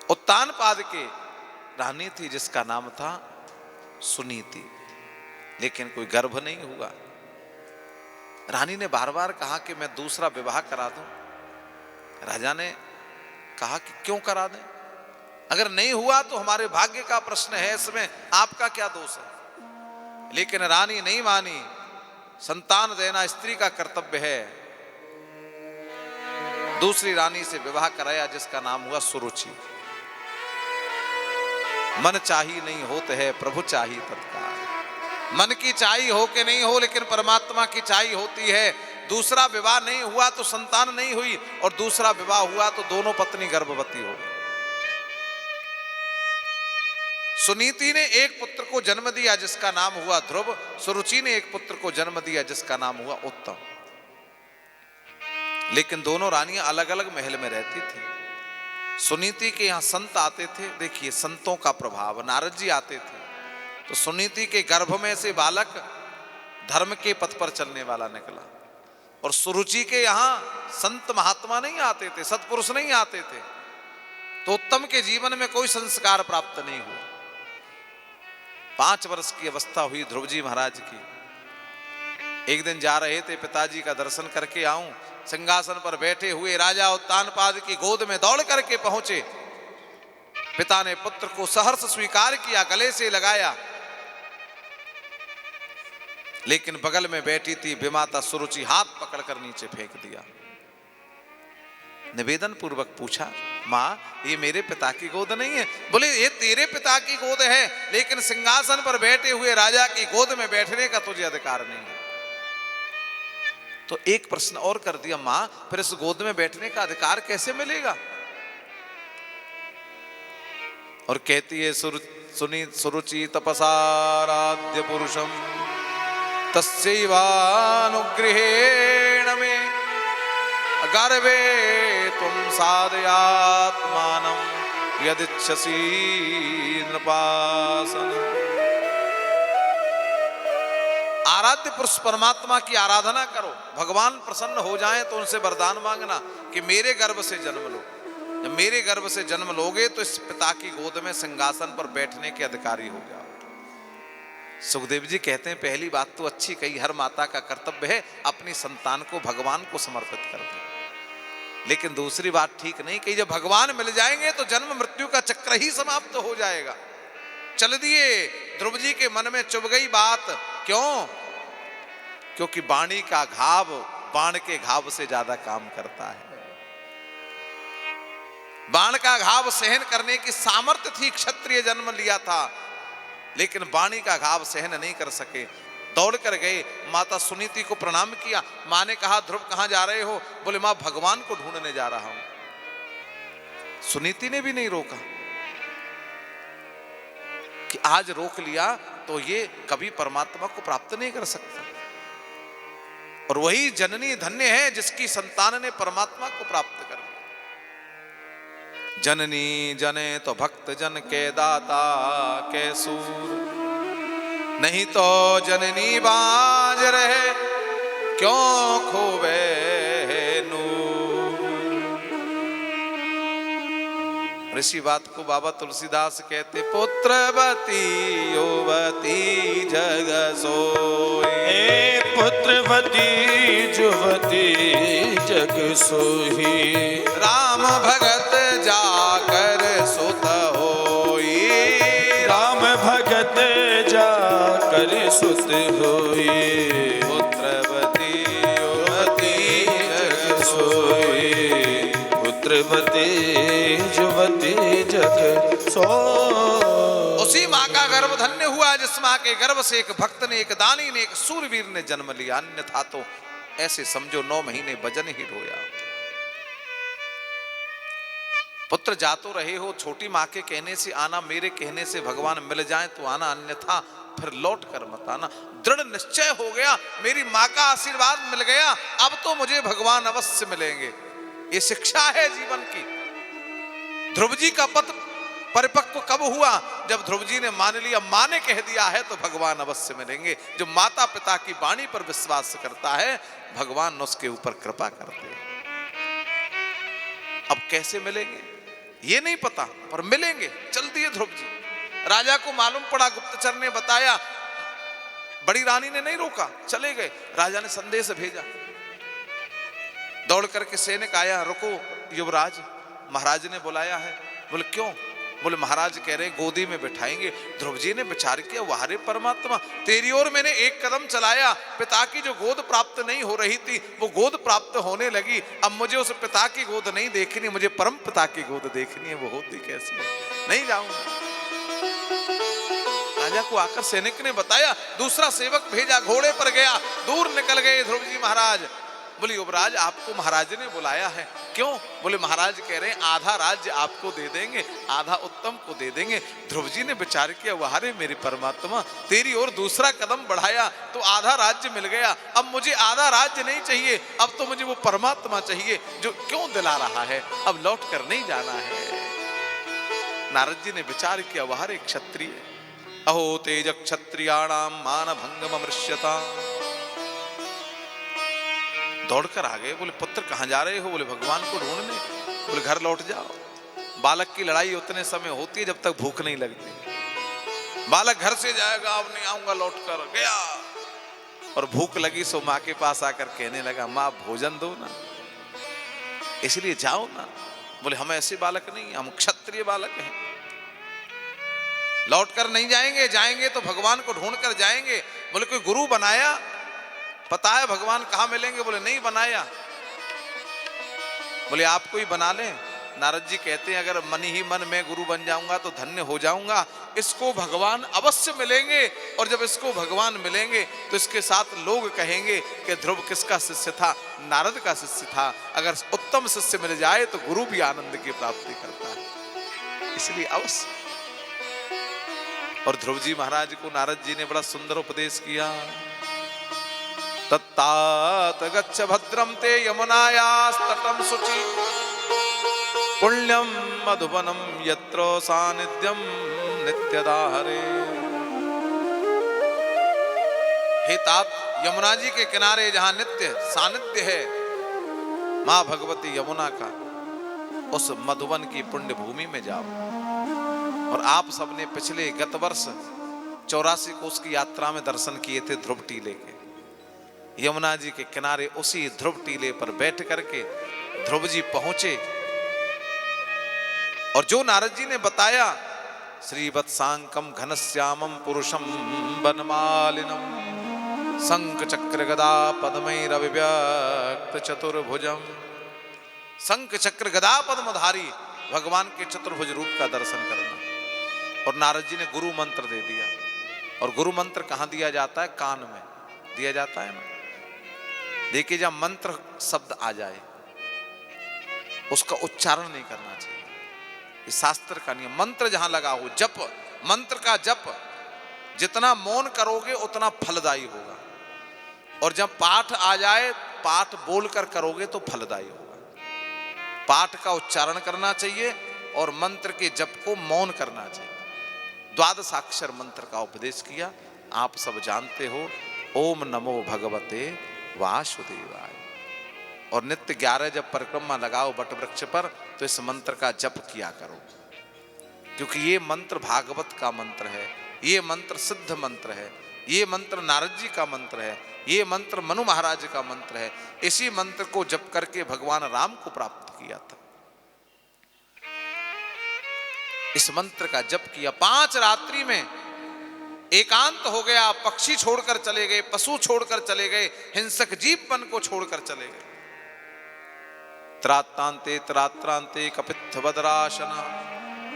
उत्तानपाद के रानी थी जिसका नाम था सुनीति, लेकिन कोई गर्भ नहीं हुआ। रानी ने बार बार कहा कि मैं दूसरा विवाह करा दूं। राजा ने कहा कि क्यों करा दें, अगर नहीं हुआ तो हमारे भाग्य का प्रश्न है, इसमें आपका क्या दोष है। लेकिन रानी नहीं मानी। संतान देना स्त्री का कर्तव्य है। दूसरी रानी से विवाह कराया जिसका नाम हुआ सुरुचि। मन चाही नहीं होते है प्रभु चाही तत्काल। मन की चाही हो के नहीं हो, लेकिन परमात्मा की चाही होती है। दूसरा विवाह नहीं हुआ तो संतान नहीं हुई, और दूसरा विवाह हुआ तो दोनों पत्नी गर्भवती हो गई। सुनीति ने एक पुत्र को जन्म दिया जिसका नाम हुआ ध्रुव। सुरुचि ने एक पुत्र को जन्म दिया जिसका नाम हुआ उत्तम। लेकिन दोनों रानियां अलग अलग महल में रहती थी। सुनीति के यहां संत आते थे। देखिए संतों का प्रभाव, नारद जी आते थे तो सुनीति के गर्भ में से बालक धर्म के पथ पर चलने वाला निकला। और सुरुचि के यहां संत महात्मा नहीं आते थे, सत्पुरुष नहीं आते थे, तो उत्तम के जीवन में कोई संस्कार प्राप्त नहीं हुआ। 5 वर्ष की अवस्था हुई ध्रुव जी महाराज की। एक दिन जा रहे थे, पिताजी का दर्शन करके आऊं। सिंहासन पर बैठे हुए राजा उत्तानपाद की गोद में दौड़ करके पहुंचे। पिता ने पुत्र को सहर्ष स्वीकार किया, गले से लगाया। लेकिन बगल में बैठी थी विमाता सुरुचि, हाथ पकड़कर नीचे फेंक दिया। निवेदन पूर्वक पूछा, मां ये मेरे पिता की गोद नहीं है। बोले ये तेरे पिता की गोद है, लेकिन सिंहासन पर बैठे हुए राजा की गोद में बैठने का तुझे अधिकार नहीं है। तो एक प्रश्न और कर दिया, मां फिर इस गोद में बैठने का अधिकार कैसे मिलेगा। और कहती है सुरुचि तपसाराध्य पुरुषम तस्यैवानुगृहेण मे गर्भे तुम साधयात्मानं यदिच्छसि नृपासन। आराध्य पुरुष परमात्मा की आराधना करो, भगवान प्रसन्न हो जाएं तो उनसे वरदान मांगना कि मेरे गर्भ से जन्म लो। जब मेरे गर्भ से जन्म लोगे तो इस पिता की गोद में सिंहासन पर बैठने के अधिकारी हो जाओ। सुखदेव जी कहते हैं पहली बात तो अच्छी कही, हर माता का कर्तव्य है अपनी संतान को भगवान को समर्पित कर दे। लेकिन दूसरी बात ठीक नहीं कही, जब भगवान मिल जाएंगे तो जन्म मृत्यु का चक्र ही समाप्त हो जाएगा। चल दिए। ध्रुव जी के मन में चुभ गई बात। क्यों? क्योंकि वाणी का घाव बाण के घाव से ज्यादा काम करता है। बाण का घाव सहन करने की सामर्थ्य थी, क्षत्रिय जन्म लिया था, लेकिन वाणी का घाव सहन नहीं कर सके। दौड़ कर गए, माता सुनीति को प्रणाम किया। मां ने कहा ध्रुव कहां जा रहे हो। बोले मां भगवान को ढूंढने जा रहा हूं। सुनीति ने भी नहीं रोका कि आज रोक लिया तो ये कभी परमात्मा को प्राप्त नहीं कर सकता। और वही जननी धन्य है जिसकी संतान ने परमात्मा को प्राप्त कर लिया। जननी जने तो भक्त जन के दाता के सूर, नहीं तो जननी बाज रहे क्यों खोवे नूर। ऋषि बात को बाबा तुलसीदास कहते, पुत्रवती युवती जग सोई। पुत्रवती युवती जग सोही, राम भगत जाकर सुत होई। राम भगत जाकर सुत होई। पुत्रवती युवती जग सोई। पुत्रवती युवती जग सोई। उसी मां का गर्भ धन्य हुआ जिस मां के गर्भ से एक भक्त ने, एक दानी ने, एक सूरवीर ने जन्म लिया। अन्यथा तो ऐसे समझो 9 महीने वजन ही ढोया। पुत्र जा तो रहे हो, छोटी मां के कहने से आना, मेरे कहने से भगवान मिल जाए तो आना, अन्यथा फिर लौट कर मत आना। दृढ़ निश्चय हो गया, मेरी मां का आशीर्वाद मिल गया, अब तो मुझे भगवान अवश्य मिलेंगे। ये शिक्षा है जीवन की। ध्रुव जी का पद परिपक्व कब हुआ? जब ध्रुव जी ने मान लिया, मां ने कह दिया है तो भगवान अवश्य मिलेंगे। जो माता पिता की वाणी पर विश्वास करता है भगवान उसके ऊपर कृपा करते हैं। अब कैसे मिलेंगे? ये नहीं पता, पर मिलेंगे। चल दिए ध्रुव जी। राजा को मालूम पड़ा, गुप्तचर ने बताया, बड़ी रानी ने नहीं रोका, चले गए। राजा ने संदेश भेजा, दौड़ करके सैनिक आया, रुको युवराज, महाराज ने बुलाया है। बोले क्यों? बोले महाराज कह रहे गोदी में बिठाएंगे। ध्रुव जी ने विचार किया, वारे परमात्मा, तेरी ओर मैंने एक कदम चलाया, पिता की जो गोद प्राप्त नहीं हो रही थी वो गोद प्राप्त होने लगी। अब मुझे उस पिता की गोद नहीं देखनी, मुझे परम पिता की गोद देखनी है। वो होती कैसी है? नहीं जाऊंगा। राजा को आकर सैनिक ने बताया, दूसरा सेवक भेजा, घोड़े पर गया, दूर निकल गए ध्रुव जी महाराज। बोले युवराज आपको महाराज ने बुलाया है। क्यों? बोले महाराज कह रहे हैं आधा राज्य आपको दे देंगे, आधा उत्तम को दे देंगे। ध्रुव जी ने विचार किया, वारे मेरी परमात्मा, तेरी ओर दूसरा कदम बढ़ाया तो आधा राज्य मिल गया, अब मुझे आधा राज्य नहीं चाहिए, अब तो मुझे वो परमात्मा चाहिए जो क्यों दिला रहा है, अब लौट कर नहीं जाना है। नारद जी ने विचार किया, वारे क्षत्रिय, अहो तेज क्षत्रियाणाम मान भंगम अमृष्यता। दौड़कर आ गए। बोले पुत्र कहां जा रहे हो? बोले भगवान को ढूंढने। बोले घर लौट जाओ। बालक की लड़ाई उतने समय होती है जब तक भूख नहीं लगती। बालक घर से जाएगा, अब नहीं आऊंगा, लौट कर गया और भूख लगी सो माँ के पास आकर कहने लगा, माँ भोजन दो ना, इसलिए जाओ ना। बोले हम ऐसे बालक नहीं, हम क्षत्रिय बालक हैं, लौट कर नहीं जाएंगे, जाएंगे तो भगवान को ढूंढ कर जाएंगे। बोले कोई गुरु बनाया? पता है भगवान कहां मिलेंगे? बोले नहीं बनाया। बोले आपको ही बना लें। नारद जी कहते हैं अगर मन ही मन में गुरु बन जाऊंगा तो धन्य हो जाऊंगा, इसको भगवान अवश्य मिलेंगे, और जब इसको भगवान मिलेंगे तो इसके साथ लोग कहेंगे कि ध्रुव किसका शिष्य था? नारद का शिष्य था। अगर उत्तम शिष्य मिल जाए तो गुरु भी आनंद की प्राप्ति करता है, इसलिए अवश्य। और ध्रुव जी महाराज को नारद जी ने बड़ा सुंदर उपदेश किया, तत्तात गच्छ भद्रम ते यमुनायास्तटं शुचि पुण्यम मधुवनम यत्र सानिध्यम नित्यदा हरे। हे तात, यमुना जी के किनारे जहां नित्य सानिध्य है मां भगवती यमुना का, उस मधुवन की पुण्य भूमि में जाओ। और आप सबने पिछले गत वर्ष 84 कोस की यात्रा में दर्शन किए थे ध्रुव टीले के। यमुना जी के किनारे उसी ध्रुव टीले पर बैठ करके ध्रुव जी पहुंचे, और जो नारद जी ने बताया, श्रीवत्सांकम घनश्यामम पुरुषम वनमालिनम शंख चक्र गदा पद्मैरविव्यक्त चतुर्भुजम। शंख चक्र गदा पद्मधारी भगवान के चतुर्भुज रूप का दर्शन करना। और नारद जी ने गुरु मंत्र दे दिया। और गुरु मंत्र कहां दिया जाता है? कान में दिया जाता है ना। देखिए जब मंत्र शब्द आ जाए उसका उच्चारण नहीं करना चाहिए, ये शास्त्र का नियम। मंत्र जहां लगा हो, जप, मंत्र का जप जितना मौन करोगे उतना फलदायी होगा, और जब पाठ आ जाए, पाठ बोलकर करोगे तो फलदायी होगा। पाठ का उच्चारण करना चाहिए और मंत्र के जप को मौन करना चाहिए। द्वादशाक्षर मंत्र का उपदेश किया, आप सब जानते हो, ओम नमो भगवते वासुदेवाय। और नित्य 11 जब परिक्रमा लगाओ वट वृक्ष पर तो इस मंत्र का जप किया करो, क्योंकि ये मंत्र भागवत का मंत्र है, ये मंत्र सिद्ध मंत्र है, ये मंत्र नारद जी का मंत्र है, ये मंत्र मनु महाराज का मंत्र है। इसी मंत्र को जप करके भगवान राम को प्राप्त किया था। इस मंत्र का जप किया, 5 रात्रि में एकांत हो गया। पक्षी छोड़कर चले गए, पशु छोड़कर चले गए, हिंसक जीव मन को छोड़कर चले गए। त्रात्रांते त्रात्रांते कपित्थ बदराशना,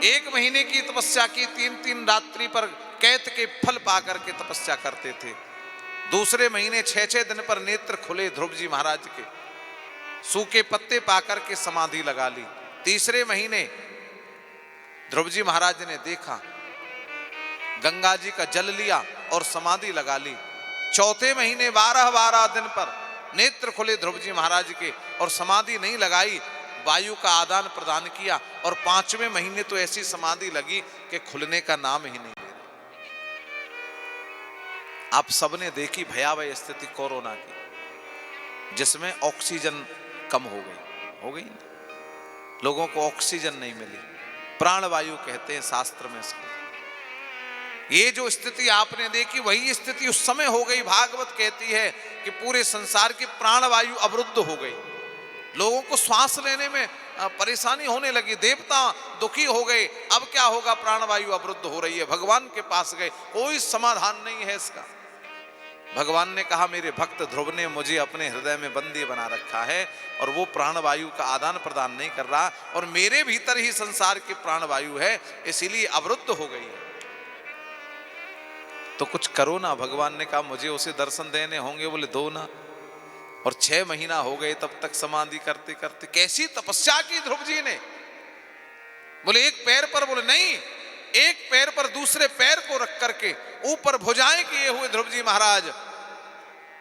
1 महीने की तपस्या की, 3-3 रात्रि पर कैत के फल पाकर के तपस्या करते थे। दूसरे महीने 6-6 दिन पर नेत्र खुले ध्रुव जी महाराज के, सूखे पत्ते पाकर के समाधि लगा ली। तीसरे महीने ध्रुव जी महाराज ने देखा, गंगा जी का जल लिया और समाधि लगा ली। चौथे महीने 12-12 दिन पर नेत्र खुले ध्रुव जी महाराज के और समाधि नहीं लगाई, वायु का आदान प्रदान किया। और 5वें महीने तो ऐसी समाधि लगी कि खुलने का नाम ही नहीं ले रही। आप सबने देखी भयावह स्थिति कोरोना की, जिसमें ऑक्सीजन कम हो गई लोगों को ऑक्सीजन नहीं मिली, प्राणवायु कहते हैं शास्त्र में इसको। ये जो स्थिति आपने देखी वही स्थिति उस समय हो गई। भागवत कहती है कि पूरे संसार की प्राणवायु अवरुद्ध हो गई, लोगों को श्वास लेने में परेशानी होने लगी, देवता दुखी हो गए। अब क्या होगा, प्राणवायु अवरुद्ध हो रही है। भगवान के पास गए, कोई समाधान नहीं है इसका। भगवान ने कहा मेरे भक्त ध्रुव ने मुझे अपने हृदय में बंदी बना रखा है और वो प्राणवायु का आदान प्रदान नहीं कर रहा, और मेरे भीतर ही संसार की प्राणवायु है, इसीलिए अवरुद्ध हो गई है। तो कुछ करो ना। भगवान ने कहा मुझे उसे दर्शन देने होंगे। बोले दो ना। और 6 महीना हो गए तब तक समाधि करते करते। कैसी तपस्या की ध्रुव जी ने। बोले एक पैर पर, बोले नहीं, एक पैर पर दूसरे पैर को रख करके ऊपर भुजाएं किए हुए ध्रुव जी महाराज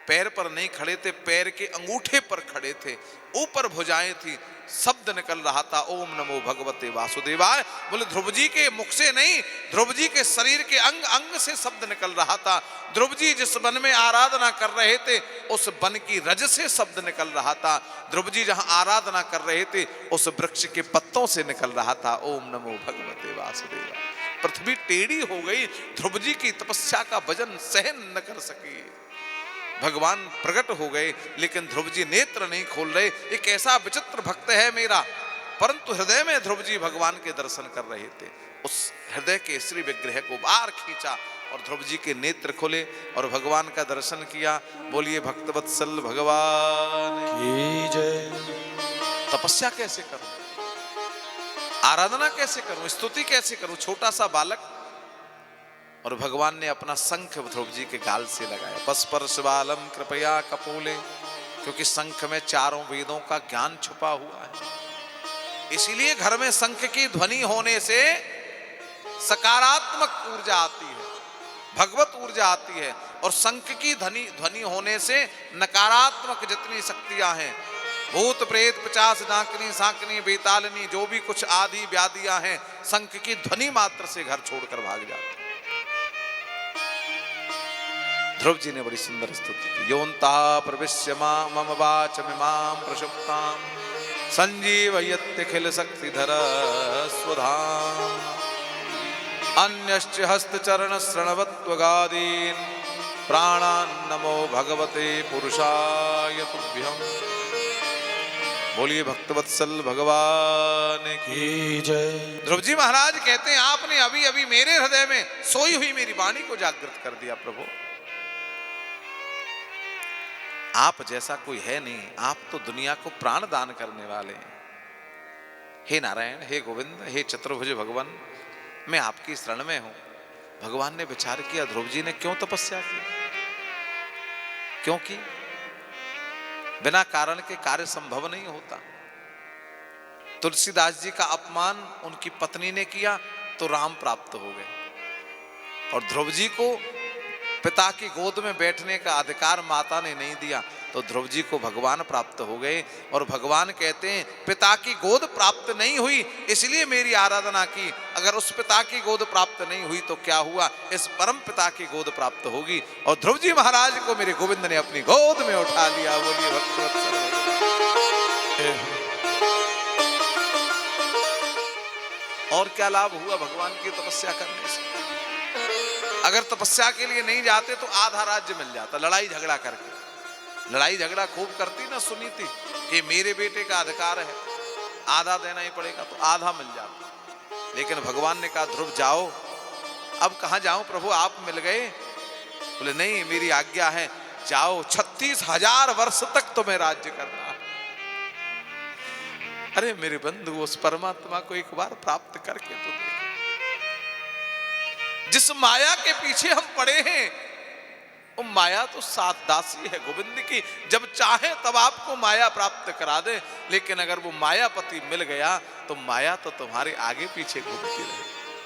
पैर पर नहीं खड़े थे, पैर के अंगूठे पर खड़े थे, ऊपर भुजाएं थी, शब्द निकल रहा था ओम नमो भगवते वासुदेवाय। बोले ध्रुव जी के मुख से नहीं, ध्रुव जी के शरीर के अंग अंग से शब्द निकल रहा था। ध्रुव जी जिस वन में आराधना कर रहे थे उस वन की रज से शब्द निकल रहा था। ध्रुव जी जहां आराधना कर रहे थे उस वृक्ष के पत्तों से निकल रहा था ओम नमो भगवते वासुदेवाय। पृथ्वी टेढ़ी हो गई, ध्रुव जी की तपस्या का वजन सहन न कर सकी। भगवान प्रकट हो गए, लेकिन ध्रुव जी नेत्र नहीं खोल रहे। एक ऐसा विचित्र भक्त है मेरा, परंतु हृदय में ध्रुव जी भगवान के दर्शन कर रहे थे। उस हृदय के श्री विग्रह को बाहर खींचा और ध्रुव जी के नेत्र खोले और भगवान का दर्शन किया। बोलिए भक्तवत्सल भगवान की जय। तपस्या कैसे करूं, आराधना कैसे करूं, स्तुति कैसे करूं, छोटा सा बालक। और भगवान ने अपना शंख ध्रुव जी के गाल से लगाया। पस्पर्श बालम कृपया कपोले, क्योंकि शंख में चारों वेदों का ज्ञान छुपा हुआ है। इसीलिए घर में शंख की ध्वनि होने से सकारात्मक ऊर्जा आती है, भगवत ऊर्जा आती है। और शंख की ध्वनि होने से नकारात्मक जितनी शक्तियां हैं, भूत प्रेत पिशाच डाकनी सांकनी बेतालनी जो भी कुछ आदि व्याधियां हैं, शंख की ध्वनि मात्र से घर छोड़कर भाग जाते हैं। ध्रुव जी ने बड़ी सुंदर स्तुति की। योन्ता प्रविश्य मम वाचमिमां प्रसुप्तां संजीवयत्यखिल शक्तिधर स्वधाम अन्यश्च हस्तचरण श्रणवत्वगादीन् प्राणान् नमो भगवते पुरुषाय तुभ्यम्। बोलिए भक्तवत्सल भगवान की जय। ध्रुव जी महाराज कहते हैं आपने अभी अभी मेरे हृदय में सोई हुई मेरी वाणी को जागृत कर दिया। प्रभु आप जैसा कोई है नहीं, आप तो दुनिया को प्राण दान करने वाले हैं। हे नारायण, हे गोविंद, हे चतुर्भुज भगवान, मैं आपकी शरण में हूं। भगवान ने विचार किया ध्रुव जी ने क्यों तपस्या की, क्योंकि बिना कारण के कार्य संभव नहीं होता। तुलसीदास जी का अपमान उनकी पत्नी ने किया तो राम प्राप्त हो गए, और ध्रुव जी को पिता की गोद में बैठने का अधिकार माता ने नहीं दिया तो ध्रुव जी को भगवान प्राप्त हो गए। और भगवान कहते हैं पिता की गोद प्राप्त नहीं हुई इसलिए मेरी आराधना की, अगर उस पिता की गोद प्राप्त नहीं हुई तो क्या हुआ, इस परम पिता की गोद प्राप्त होगी। और ध्रुव जी महाराज को मेरे गोविंद ने अपनी गोद में उठा लिया। बोलिए भक्तवत्सल। और क्या लाभ हुआ भगवान की तपस्या करने से। अगर तपस्या के लिए नहीं जाते तो आधा राज्य मिल जाता, लड़ाई झगड़ा करके। लड़ाई झगड़ा खूब करती ना सुनीति कि मेरे बेटे का अधिकार है, आधा देना ही पड़ेगा, तो आधा मिल जाता। लेकिन भगवान ने कहा ध्रुव जाओ। अब कहां जाऊं प्रभु, आप मिल गए। बोले नहीं, मेरी आज्ञा है, जाओ, 36,000 वर्ष तक तुम्हें राज्य करना है। अरे मेरे बंधु, उस परमात्मा को एक बार प्राप्त करके तो देखो। जिस माया के पीछे हम पड़े हैं वो माया तो सात दासी है गोविंद की, जब चाहे तब आपको माया प्राप्त करा दे। लेकिन अगर वो मायापति मिल गया तो माया तो तुम्हारे आगे पीछे घूमती रहे।